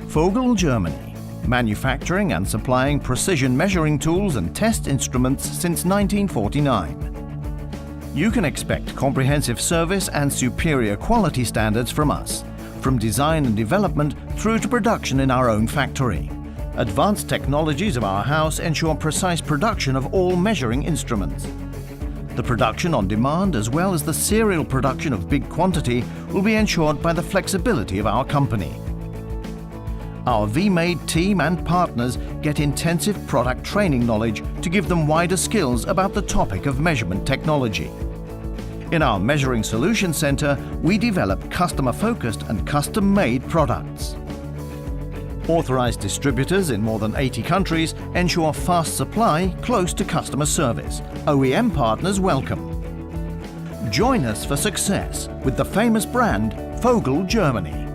Vogel, Germany, manufacturing and supplying precision measuring tools and test instruments since 1949. You can expect comprehensive service and superior quality standards from us, from design and development through to production in our own factory. Advanced technologies of our house ensure precise production of all measuring instruments. The production on demand as well as the serial production of big quantity will be ensured by the flexibility of our company. Our V-Made team and partners get intensive product training knowledge to give them wider skills about the topic of measurement technology. In our Measuring Solution Center, we develop customer-focused and custom-made products. Authorized distributors in more than 80 countries ensure fast supply close to customer service. OEM partners welcome. Join us for success with the famous brand Vogel, Germany.